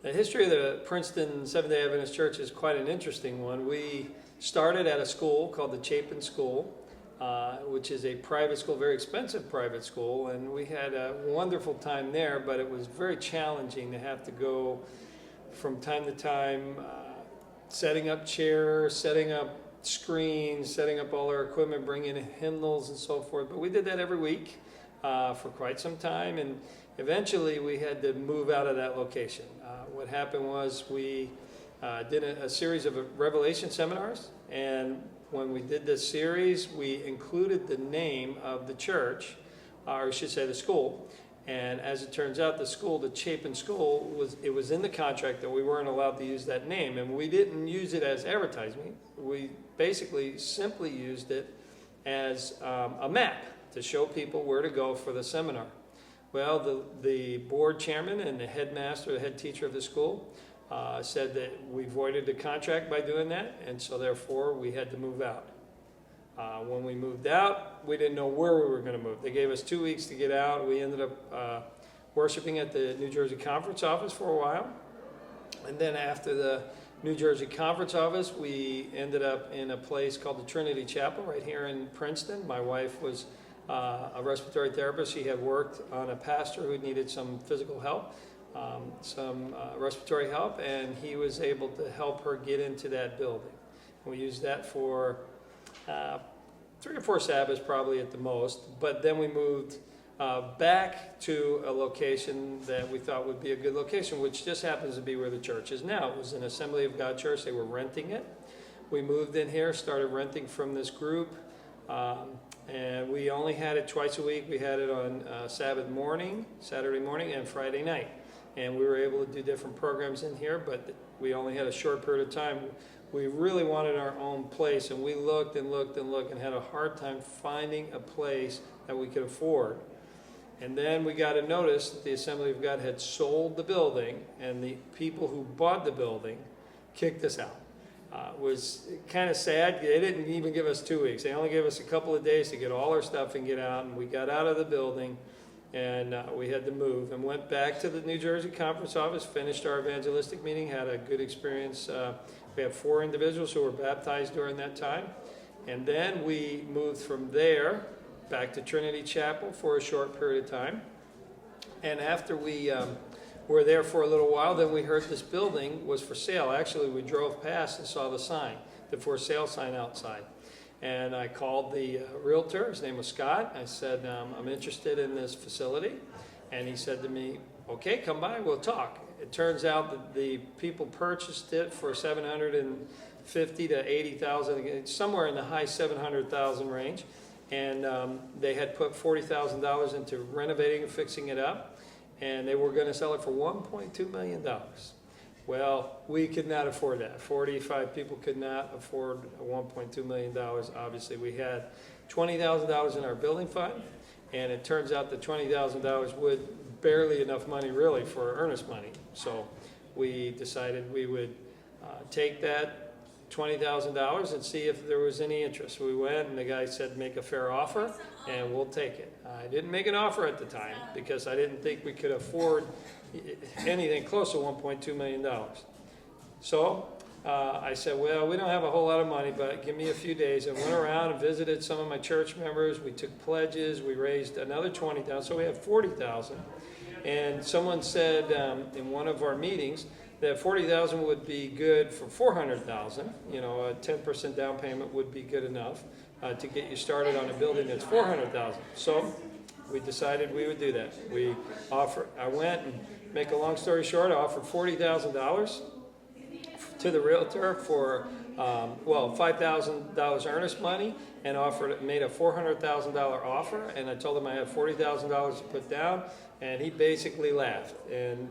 The history of the Princeton Seventh-day Adventist Church is quite an interesting one. We started at a school called the Chapin School, which is a private school, very expensive private school, and we had a wonderful time there, but it was very challenging to have to go from time to time setting up chairs, setting up screens, setting up all our equipment, bringing in hymnals and so forth. But we did that every week for quite some time, and eventually we had to move out of that location. What happened was we did a series of Revelation seminars, and when we did this series, we included the name of the church, or I should say the school. And as it turns out, the school, the Chapin School, was in the contract that we weren't allowed to use that name, and we didn't use it as advertising. We basically simply used it as a map to show people where to go for the seminar. Well, the board chairman and the headmaster, the head teacher of the school, said that we voided the contract by doing that, and so therefore we had to move out. When we moved out, we didn't know where we were going to move. They gave us 2 weeks to get out. We ended up worshiping at the New Jersey Conference office for a while. And then after the New Jersey Conference office, we ended up in a place called the Trinity Chapel right here in Princeton. My wife was a respiratory therapist. She had worked on a pastor who needed some physical help, some respiratory help, and he was able to help her get into that building. We used that for 3 or 4 Sabbaths probably at the most, but then we moved back to a location that we thought would be a good location, which just happens to be where the church is now. It was an Assembly of God church. They were renting it. We moved in here, started renting from this group, and we only had it twice a week. We had it on Saturday morning, and Friday night. And we were able to do different programs in here, but we only had a short period of time. We really wanted our own place, and we looked and looked and looked and had a hard time finding a place that we could afford. And then we got a notice that the Assembly of God had sold the building, and the people who bought the building kicked us out. It was kind of sad. They didn't even give us 2 weeks. They only gave us a couple of days to get all our stuff and get out, and we got out of the building, and we had to move and went back to the New Jersey Conference office, finished our evangelistic meeting, had a good experience. We had 4 individuals who were baptized during that time. And then we moved from there back to Trinity Chapel for a short period of time. And after we were there for a little while, then we heard this building was for sale. Actually, we drove past and saw the sign, the for sale sign outside. And I called the realtor. His name was Scott. I said, I'm interested in this facility. And he said to me, okay, come by, we'll talk. It turns out that the people purchased it for $750,000 to $80,000, somewhere in the high $700,000 range, and they had put $40,000 into renovating and fixing it up, and they were going to sell it for $1.2 million. Well, we could not afford that. 45 people could not afford $1.2 million. Obviously, we had $20,000 in our building fund, and it turns out that $20,000 would barely enough money really for earnest money. So we decided we would take that $20,000 and see if there was any interest. We went, and the guy said make a fair offer and we'll take it. I didn't make an offer at the time because I didn't think we could afford anything close to $1.2 million. So I said, well, we don't have a whole lot of money, but give me a few days. I went around and visited some of my church members. We took pledges. We raised another $20,000, so we had $40,000. And someone said in one of our meetings that $40,000 would be good for $400,000. You know, a 10% down payment would be good enough to get you started on a building that's $400,000. So we decided we would do that. I went, and make a long story short, I offered $40,000 to the realtor for $5,000 earnest money, and made a $400,000 offer, and I told him I had $40,000 to put down, and he basically laughed, and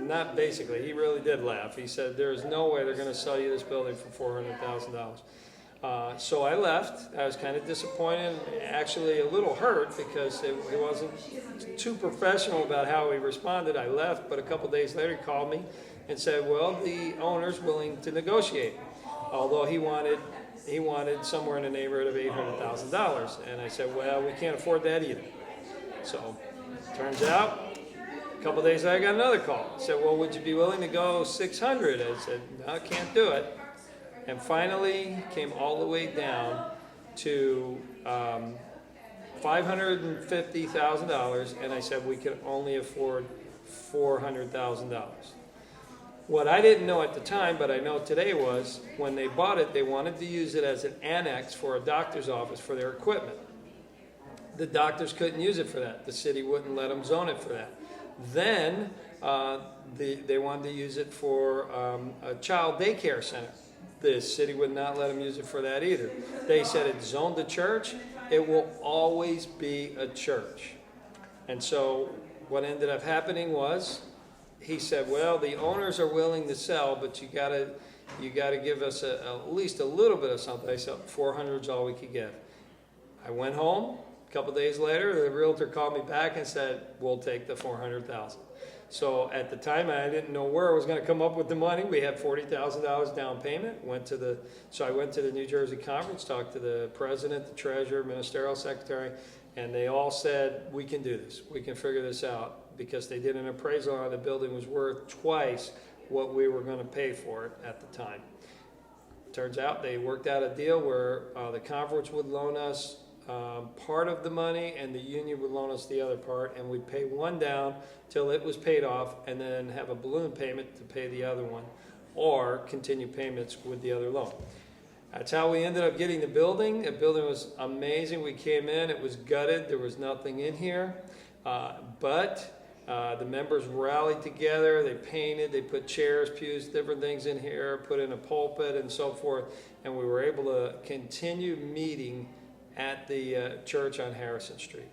not basically, he really did laugh. He said, there is no way they're going to sell you this building for $400,000. So I left. I was kind of disappointed, actually a little hurt, because it wasn't too professional about how he responded. I left, but a couple days later he called me and said, well, the owner's willing to negotiate, although he wanted somewhere in the neighborhood of $800,000. And I said, well, we can't afford that either. So turns out A couple days later, I got another call. I said, well, would you be willing to go 600? I said, no, I can't do it. And finally came all the way down to $550,000, and I said we could only afford $400,000. What I didn't know at the time, but I know today, was when they bought it, they wanted to use it as an annex for a doctor's office for their equipment. The doctors couldn't use it for that. The city wouldn't let them zone it for that. Then they wanted to use it for a child daycare center. The city would not let them use it for that either. They said it's zoned to church. It will always be a church. And so what ended up happening was, he said, well, the owners are willing to sell, but you gotta give us at least a little bit of something. I said, 400 is all we could give. I went home. A couple days later, the realtor called me back and said, we'll take the $400,000. So at the time, I didn't know where I was going to come up with the money. We had $40,000 down payment. So I went to the New Jersey conference, talked to the president, the treasurer, ministerial secretary, and they all said, we can do this. We can figure this out, because they did an appraisal on the building was worth twice what we were going to pay for it at the time. Turns out they worked out a deal where the conference would loan us part of the money, and the union would loan us the other part, and we'd pay one down till it was paid off, and then have a balloon payment to pay the other one, or continue payments with the other loan. That's how we ended up getting the building. The building was amazing. We came in, it was gutted, there was nothing in here, but the members rallied together, they painted, they put chairs, pews, different things in here, put in a pulpit and so forth, and we were able to continue meeting at the church on Harrison Street.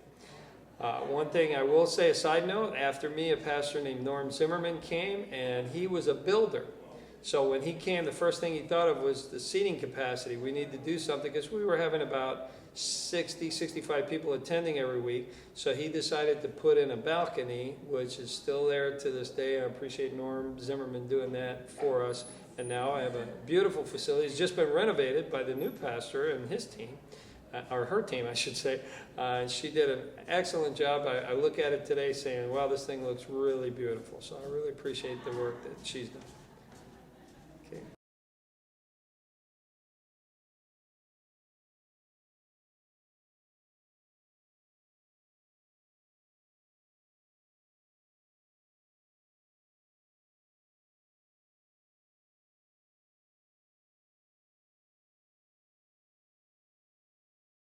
One thing I will say, a side note, after me, a pastor named Norm Zimmerman came, and he was a builder. So when he came, the first thing he thought of was the seating capacity. We need to do something, because we were having about 60, 65 people attending every week. So he decided to put in a balcony, which is still there to this day. I appreciate Norm Zimmerman doing that for us. And now I have a beautiful facility. It's just been renovated by the new pastor and his team. Or her team, I should say. And she did an excellent job. I look at it today saying, wow, this thing looks really beautiful. So I really appreciate the work that she's done.